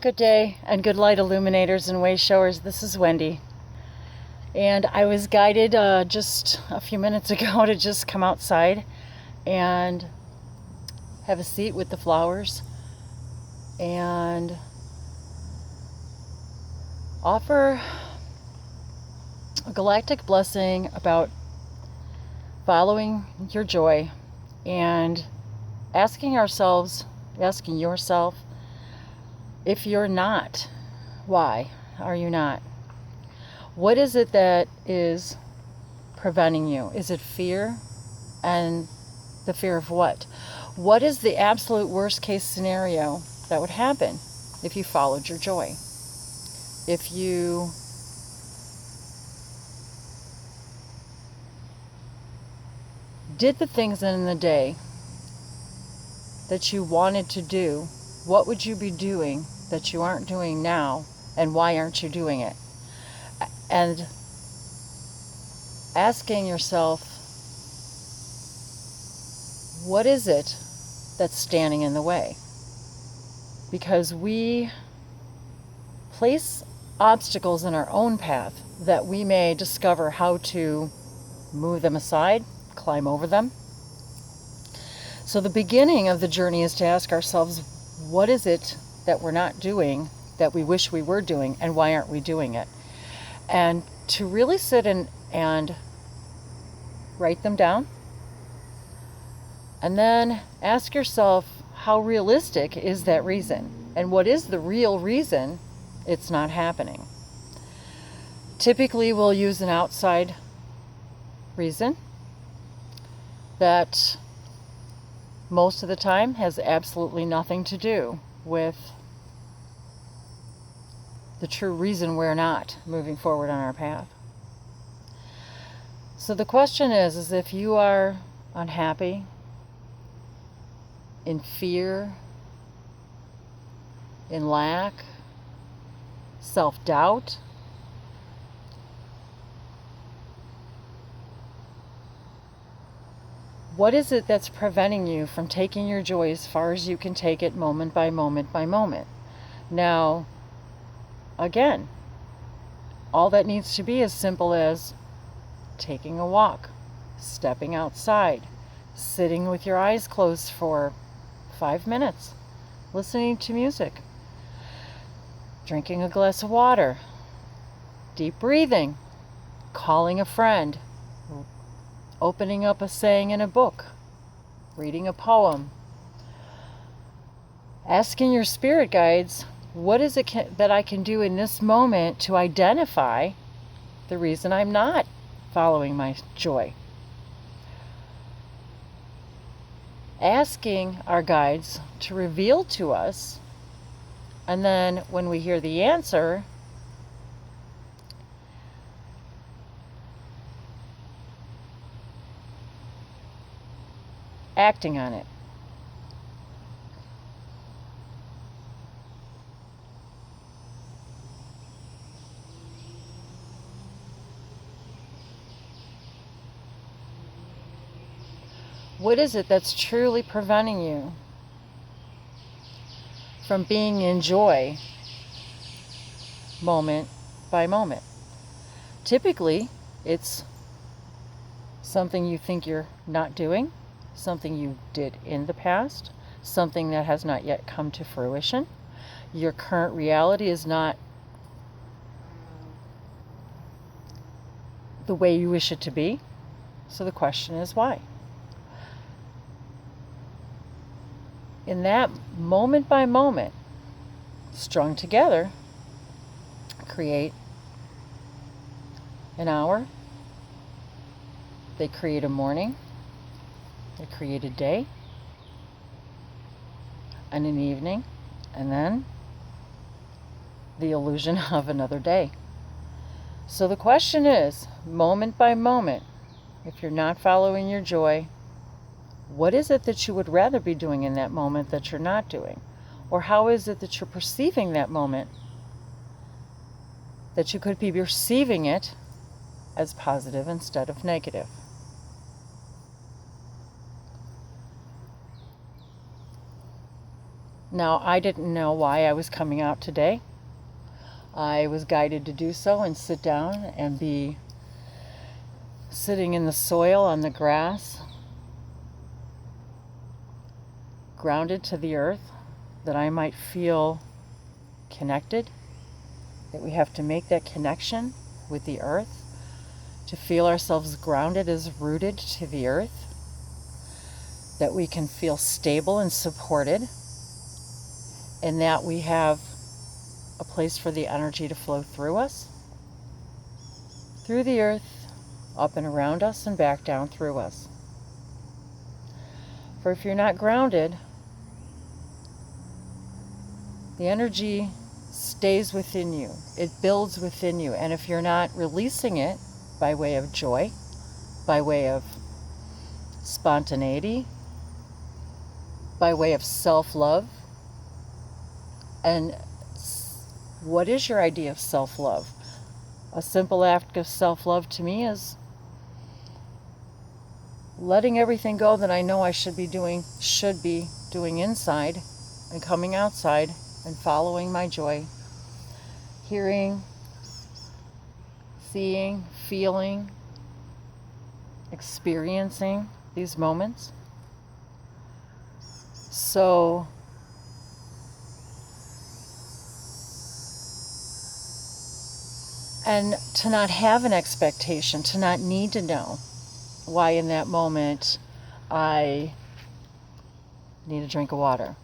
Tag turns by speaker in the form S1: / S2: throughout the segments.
S1: Good day and good light illuminators and way showers. This is Wendy. And I was guided just a few minutes ago to just come outside and have a seat with the flowers and offer a galactic blessing about following your joy and asking yourself, if you're not, why are you not? What is it that is preventing you? Is it fear? And the fear of what? What is the absolute worst case scenario that would happen if you followed your joy? If you did the things in the day that you wanted to do, what would you be doing that you aren't doing now, and why aren't you doing it? And asking yourself, what is it that's standing in the way? Because we place obstacles in our own path that we may discover how to move them aside, climb over them. So the beginning of the journey is to ask ourselves, what is it that we're not doing that we wish we were doing, and why aren't we doing it? And to really sit and write them down, and then ask yourself, how realistic is that reason? And what is the real reason it's not happening? Typically, we'll use an outside reason that most of the time has absolutely nothing to do with the true reason we're not moving forward on our path. So the question is if you are unhappy, in fear, in lack, self-doubt, what is it that's preventing you from taking your joy as far as you can take it, moment by moment by moment? Now, again, all that needs to be as simple as taking a walk, stepping outside, sitting with your eyes closed for 5 minutes, listening to music, drinking a glass of water, deep breathing, calling a friend, opening up a saying in a book, reading a poem, asking your spirit guides, what is it that I can do in this moment to identify the reason I'm not following my joy? Asking our guides to reveal to us, and then when we hear the answer, acting on it. What is it that's truly preventing you from being in joy moment by moment? Typically, it's something you think you're not doing, something you did in the past, something that has not yet come to fruition. Your current reality is not the way you wish it to be. So the question is why? In that moment by moment, strung together, create an hour. They create a morning. They create a day and an evening, and then the illusion of another day. So the question is, moment by moment, if you're not following your joy, what is it that you would rather be doing in that moment that you're not doing? Or how is it that you're perceiving that moment that you could be perceiving it as positive instead of negative? Now, I didn't know why I was coming out today. I was guided to do so and sit down and be sitting in the soil on the grass, grounded to the earth, that I might feel connected, that we have to make that connection with the earth, to feel ourselves grounded as rooted to the earth, that we can feel stable and supported, and that we have a place for the energy to flow through us, through the earth, up and around us, and back down through us. For if you're not grounded, the energy stays within you. It builds within you. And if you're not releasing it by way of joy, by way of spontaneity, by way of self-love, and what is your idea of self-love? A simple act of self-love to me is letting everything go that I know I should be doing inside, and coming outside and following my joy, hearing, seeing, feeling, experiencing these moments. So and to not have an expectation, to not need to know why in that moment I need a drink of water.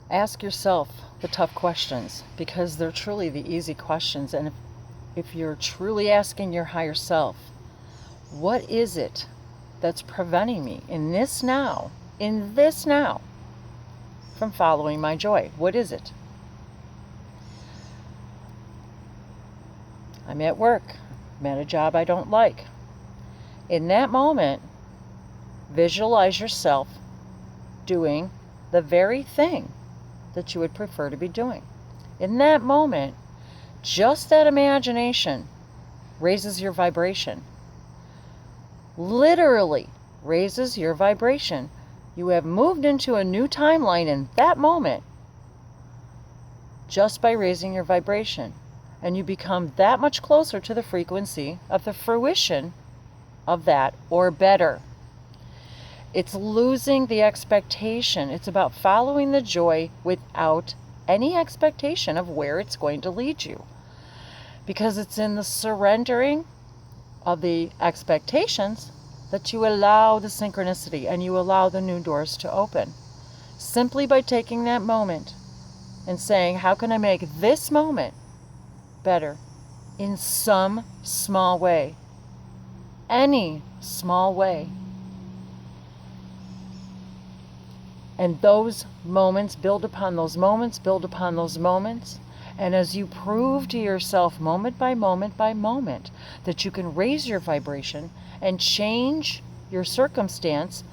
S1: Ask yourself the tough questions, because they're truly the easy questions. And if you're truly asking your higher self, what is it that's preventing me in this now, from following my joy? What is it? I'm at work. I'm at a job I don't like. In that moment, visualize yourself doing the very thing that you would prefer to be doing. In that moment, just that imagination raises your vibration. Literally raises your vibration. You have moved into a new timeline in that moment just by raising your vibration. And you become that much closer to the frequency of the fruition of that, or better. It's losing the expectation. It's about following the joy without any expectation of where it's going to lead you. Because it's in the surrendering of the expectations that you allow the synchronicity and you allow the new doors to open. Simply by taking that moment and saying, how can I make this moment better in some small way? Any small way. And those moments build upon those moments, build upon those moments. And as you prove to yourself moment by moment by moment that you can raise your vibration and change your circumstance,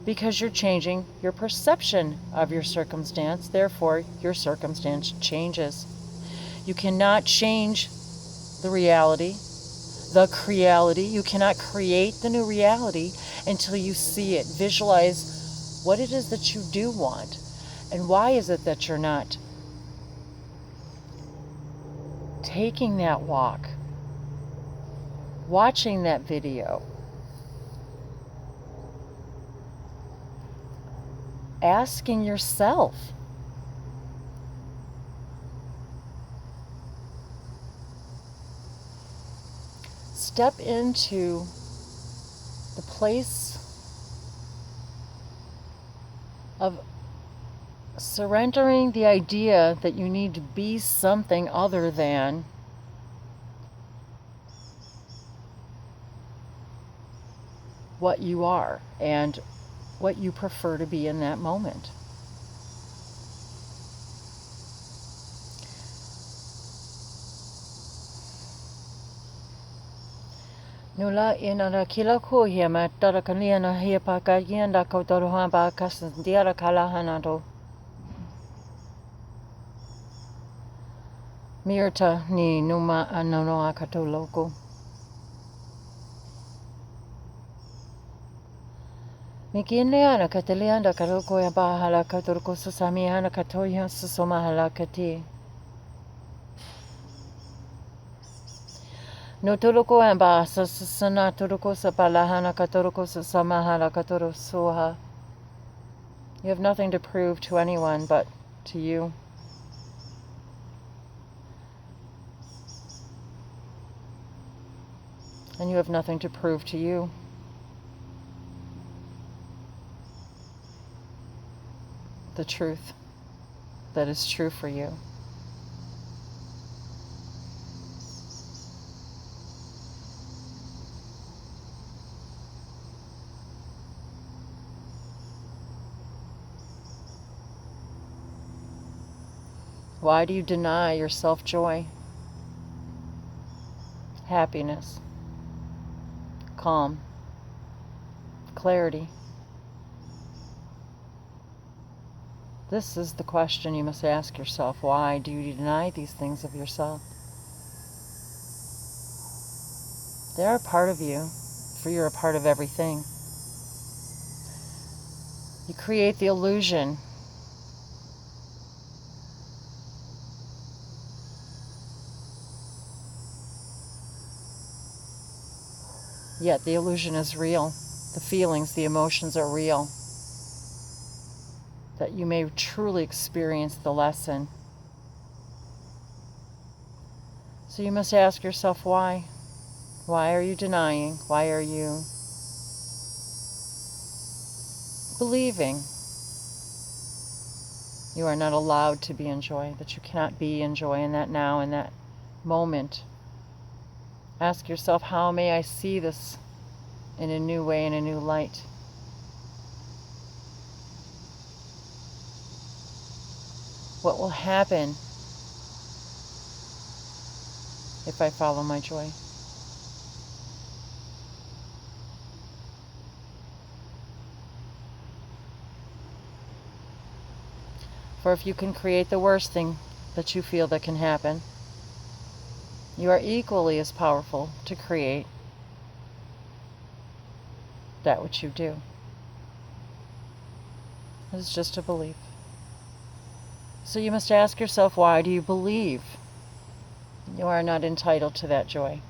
S1: because you're changing your perception of your circumstance, therefore your circumstance changes. You cannot change the reality, the creality. You cannot create the new reality until you see it. Visualize what it is that you do want, and why is it that you're not taking that walk, watching that video, asking yourself, step into the place of surrendering the idea that you need to be something other than what you are and what you prefer to be in that moment. Nula inara kila ko hiama tara kaliana hiapa kagianda kautoroha ba kasandiara kalahanado. Mirta ni numa anonoa katoloko. Mikinleana katelianda karoko ya bahala katorko susamiana katoya susomahala kati. No toroko amba sasana toroko sapalahana katoroko susamahala katoro soha. You have nothing to prove to anyone but to you. And you have nothing to prove to you. The truth that is true for you. Why do you deny yourself joy, happiness, calm, clarity? This is the question you must ask yourself. Why do you deny these things of yourself? They are a part of you, for you're a part of everything. You create the illusion yet the illusion is real. The feelings, the emotions are real. That you may truly experience the lesson. So you must ask yourself why. Why are you denying? Why are you believing you are not allowed to be in joy, that you cannot be in joy in that now, in that moment? Ask yourself, how may I see this in a new way, in a new light? What will happen if I follow my joy? For if you can create the worst thing that you feel that can happen, you are equally as powerful to create that which you do. It is just a belief. So you must ask yourself, why do you believe you are not entitled to that joy?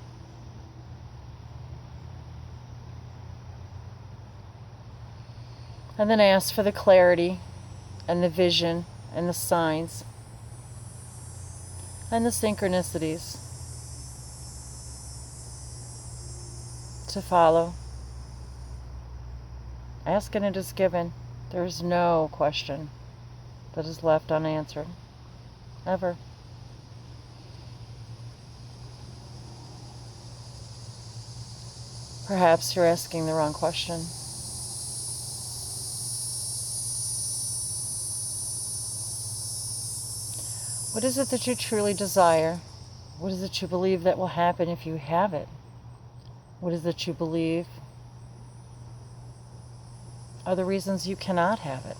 S1: And then ask for the clarity and the vision and the signs and the synchronicities to follow. Ask and it is given. There is no question that is left unanswered, ever. Perhaps you're asking the wrong question. What is it that you truly desire? What is it you believe that will happen if you have it? What is it you believe are the reasons you cannot have it?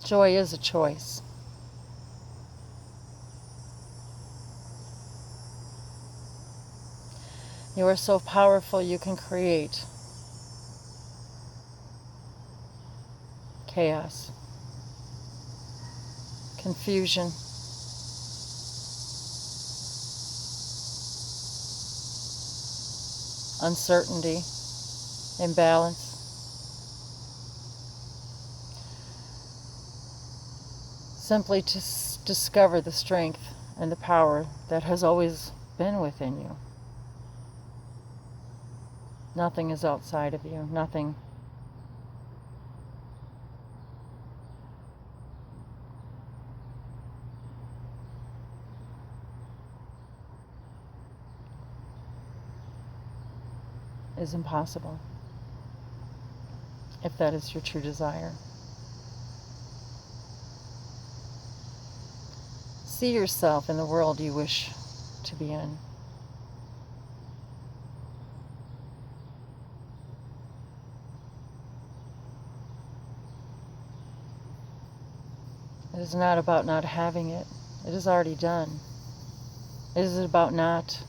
S1: Joy is a choice. You are so powerful you can create chaos, confusion, uncertainty, imbalance. Simply to discover the strength and the power that has always been within you. Nothing is outside of you. Nothing is impossible. if that is your true desire. See yourself in the world you wish to be in. It is not about not having it. It is already done. It is about not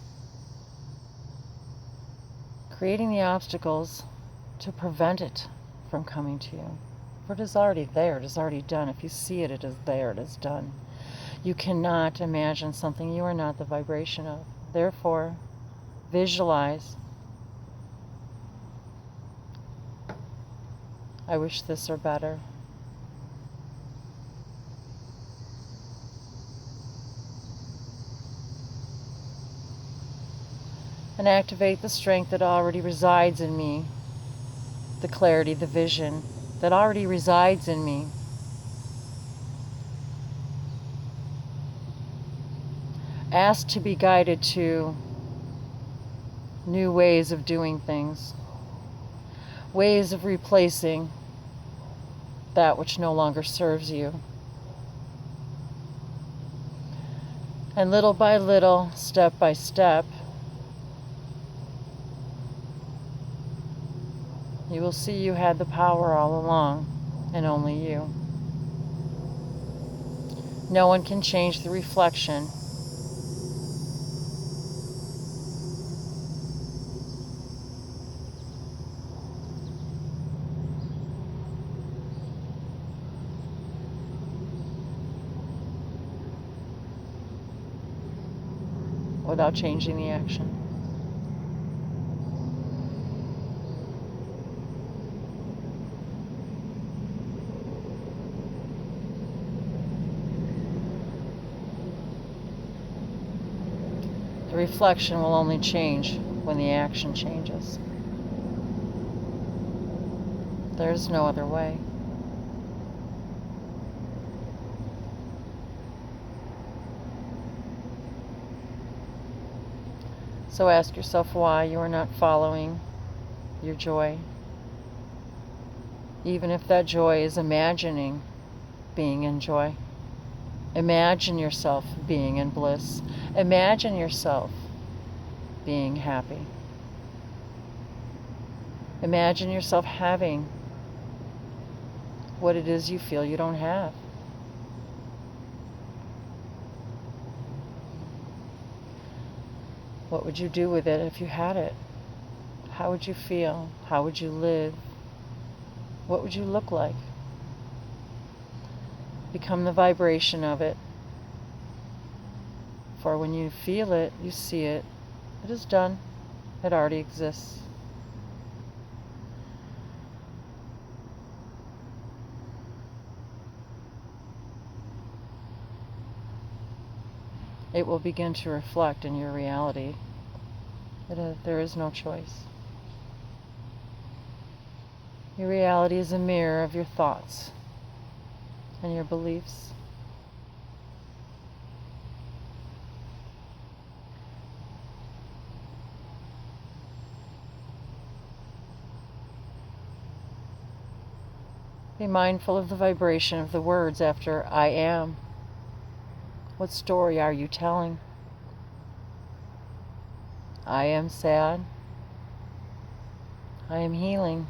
S1: creating the obstacles to prevent it from coming to you. For it is already there. It is already done. If you see it, it is there. It is done. You cannot imagine something you are not the vibration of. Therefore, visualize. I wish this or better. And activate the strength that already resides in me, the clarity, the vision that already resides in me. Ask to be guided to new ways of doing things, ways of replacing that which no longer serves you. And little by little, step by step, you will see you had the power all along, and only you. No one can change the reflection. Without changing the action. The reflection will only change when the action changes. There's no other way. So ask yourself why you are not following your joy. Even if that joy is imagining being in joy. Imagine yourself being in bliss. Imagine yourself being happy. Imagine yourself having what it is you feel you don't have. What would you do with it if you had it? How would you feel? How would you live? What would you look like? Become the vibration of it. For when you feel it, you see it. It is done. It already exists. It will begin to reflect in your reality. There is no choice. Your reality is a mirror of your thoughts and your beliefs. Be mindful of the vibration of the words after I am. What story are you telling? I am sad. I am healing.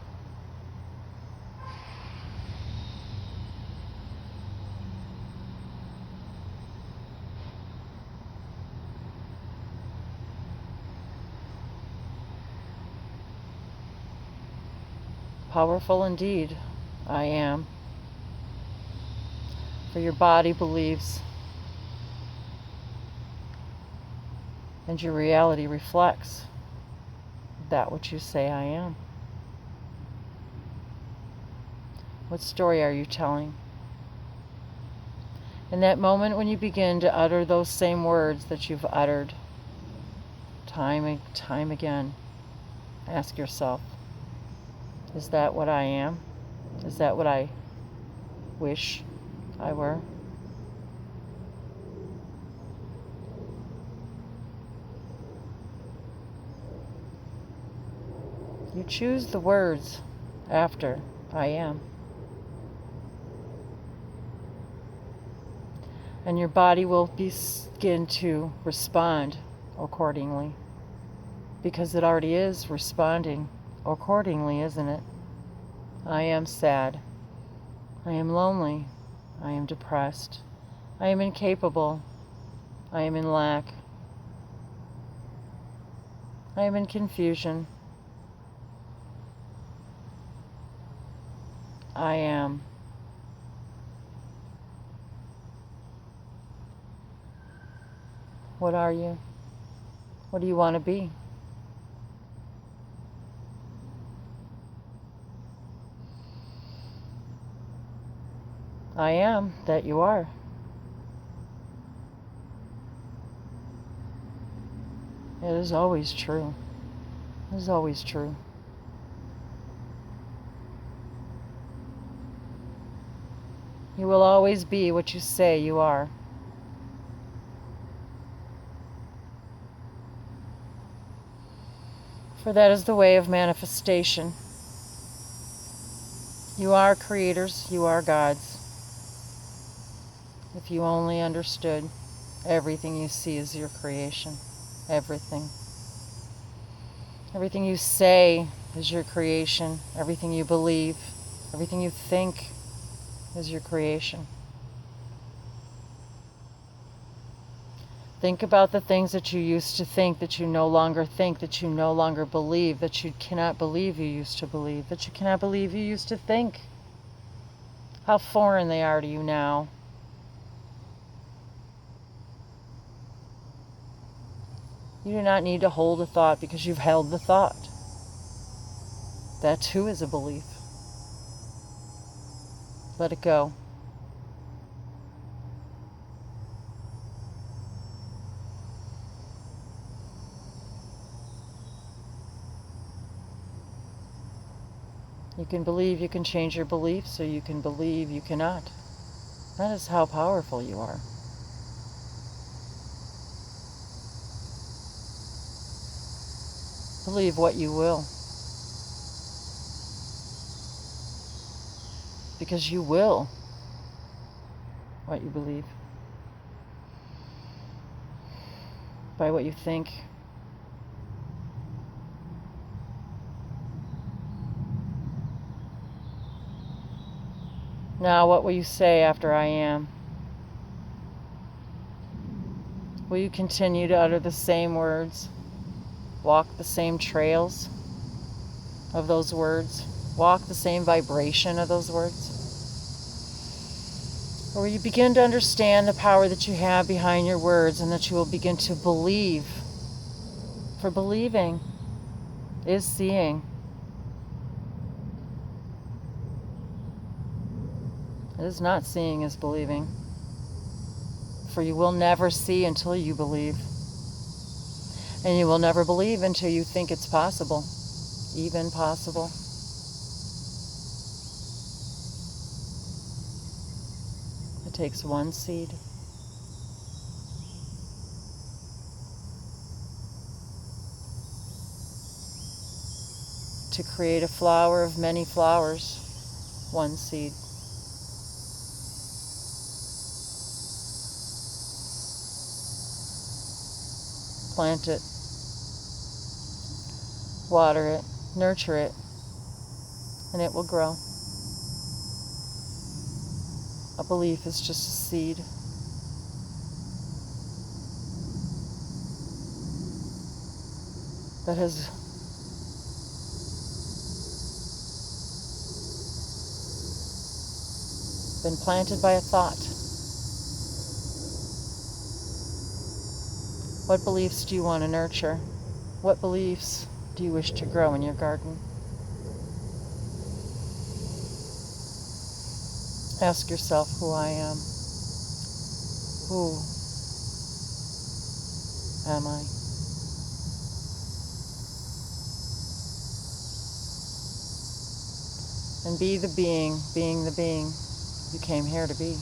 S1: Powerful indeed, I am. For your body believes, and your reality reflects that which you say I am. What story are you telling? In that moment when you begin to utter those same words that you've uttered time and time again, ask yourself, is that what I am? Is that what I wish I were? You choose the words after I am. And your body will begin to respond accordingly, because it already is responding accordingly, isn't it? I am sad. I am lonely. I am depressed. I am incapable. I am in lack. I am in confusion. I am. What are you? What do you want to be? I am that you are. It is always true. It is always true. You will always be what you say you are. For that is the way of manifestation. You are creators, you are gods. If you only understood, everything you see is your creation. Everything. Everything you say is your creation. Everything you believe, everything you think is your creation. Think about the things that you used to think that you no longer think, that you no longer believe, that you cannot believe you used to believe, that you cannot believe you used to think. How foreign they are to you now. You do not need to hold a thought because you've held the thought. That too is a belief. Let it go. You can believe you can change your beliefs, or you can believe you cannot. That is how powerful you are. Believe what you will. Because you will what you believe. By what you think. Now, what will you say after I am? Will you continue to utter the same words? Walk the same trails of those words? Walk the same vibration of those words? Or will you begin to understand the power that you have behind your words, and that you will begin to believe? For believing is seeing. It is not seeing is believing. For you will never see until you believe. And you will never believe until you think it's possible. Even possible. It takes one seed. To create a flower of many flowers. One seed. Plant it. Water it. Nurture it. And it will grow. A belief is just a seed. That has been planted by a thought. What beliefs do you want to nurture? What beliefs do you wish to grow in your garden? Ask yourself who I am. Who am I? And be the being the being you came here to be.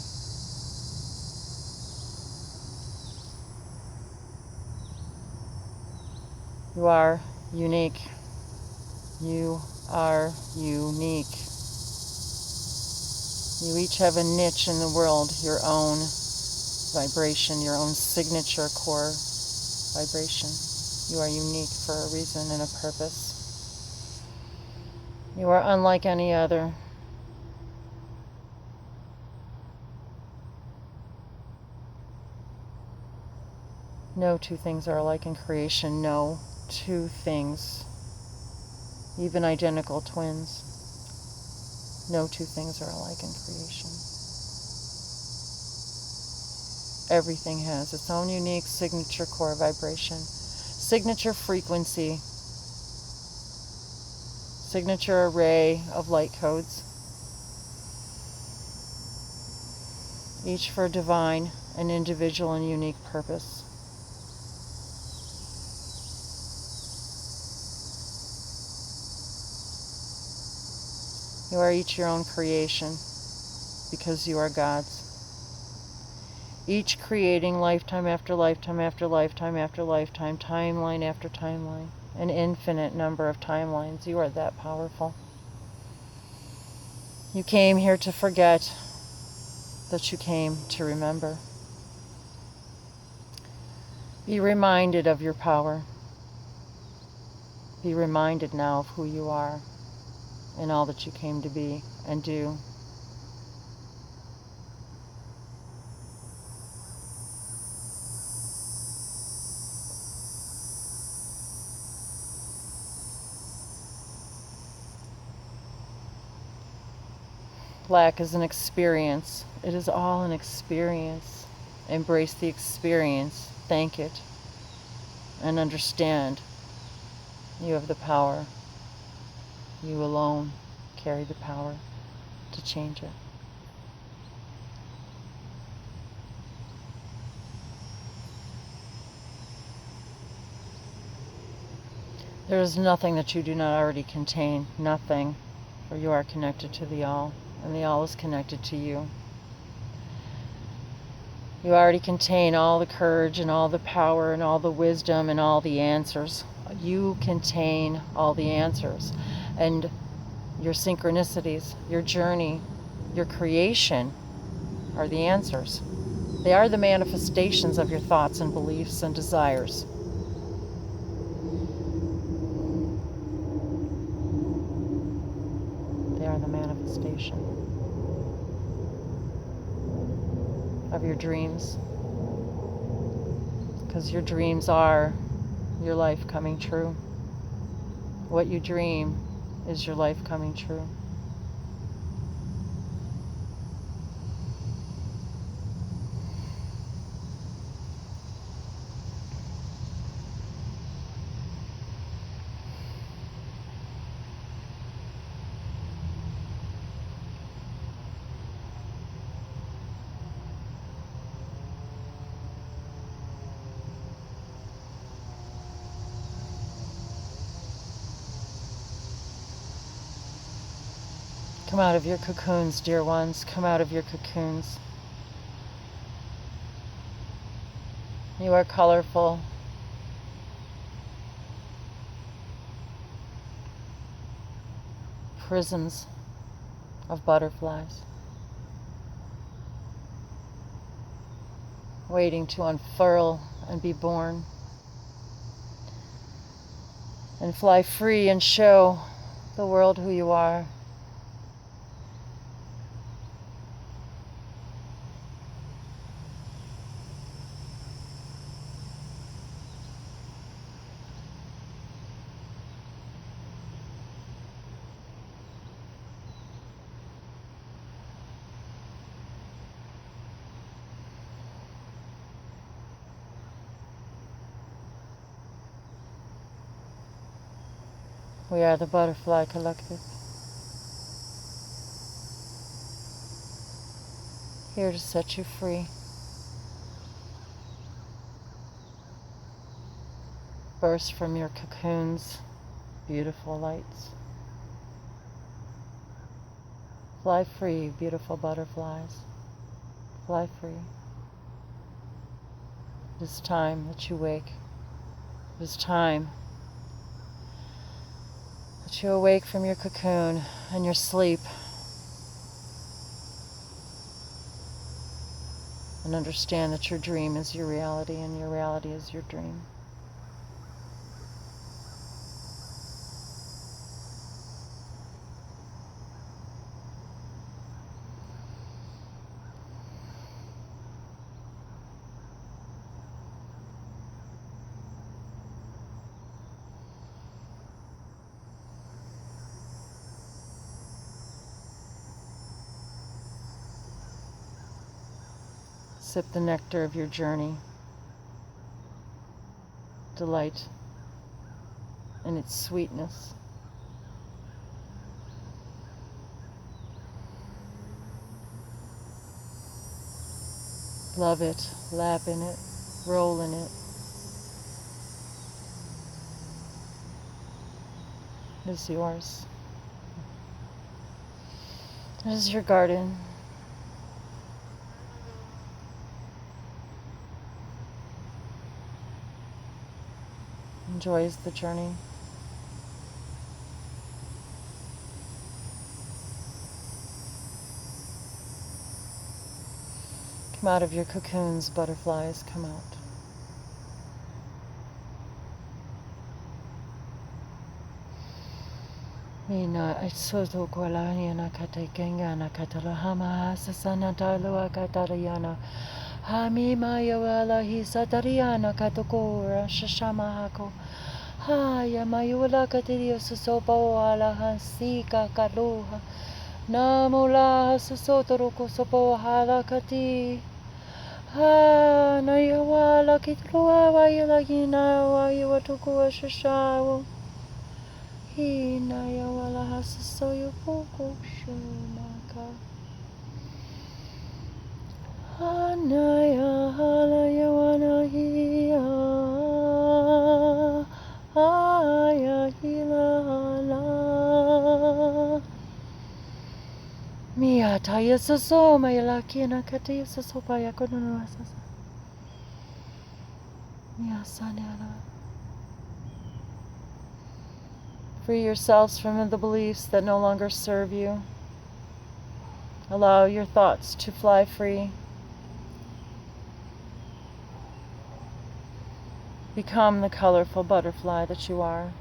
S1: You are unique. You are unique. You each have a niche in the world, your own vibration, your own signature core vibration. You are unique for a reason and a purpose. You are unlike any other. No two things are alike in creation. No two things, even identical twins, no two things are alike in creation. Everything has its own unique signature core vibration, signature frequency, signature array of light codes, each for a divine and individual and unique purpose. You are each your own creation because you are God's. Each creating lifetime after lifetime after lifetime after lifetime, timeline after timeline, an infinite number of timelines. You are that powerful. You came here to forget that you came to remember. Be reminded of your power. Be reminded now of who you are and all that you came to be and do. Lack is an experience. It is all an experience. Embrace the experience. Thank it. And understand you have the power. You alone carry the power to change it. There is nothing that you do not already contain. Nothing. For you are connected to the all. And the all is connected to you. You already contain all the courage and all the power and all the wisdom and all the answers. You contain all the answers. And your synchronicities, your journey, your creation are the answers. They are the manifestations of your thoughts and beliefs and desires. They are the manifestation of your dreams, because your dreams are your life coming true. What you dream is your life coming true. Come out of your cocoons, dear ones. Come out of your cocoons. You are colorful. Prisms of butterflies, waiting to unfurl and be born, and fly free and show the world who you are. We are the Butterfly Collective, here to set you free. Burst from your cocoons, beautiful lights. Fly free, beautiful butterflies. Fly free. It is time that you wake. It is time that you awake from your cocoon and your sleep and understand that your dream is your reality and your reality is your dream. Sip the nectar of your journey. Delight in its sweetness. Love it, lap in it, roll in it. It is yours. It is your garden. Enjoys the journey. Come out of your cocoons, butterflies, come out. Mina aisoto kwalania katakenga na katalahama sasana talua katariana. Hamima yawala hisatariana katokora shashamahako. Haya mayula katirio susopo ala hasika kaluha. Namula susotoro sopo hala kati. Ha na yawala kitlua wa yilagina wa yawatuku shashawo. Hina yawala hasasoyo poko shumaka. Anaya hala yawana hiya. Aya hila hala. Mia taya saso mayalaki na kataya saso paya kono asasa. Mia sanala. Free yourselves from the beliefs that no longer serve you. Allow your thoughts to fly free. Become the colorful butterfly that you are.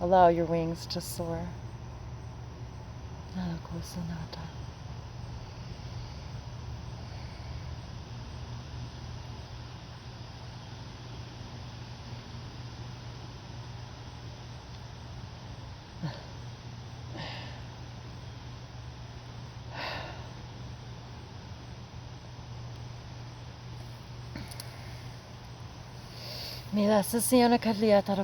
S1: Allow your wings to soar. Nanakosanata. Mila sasiana kadliata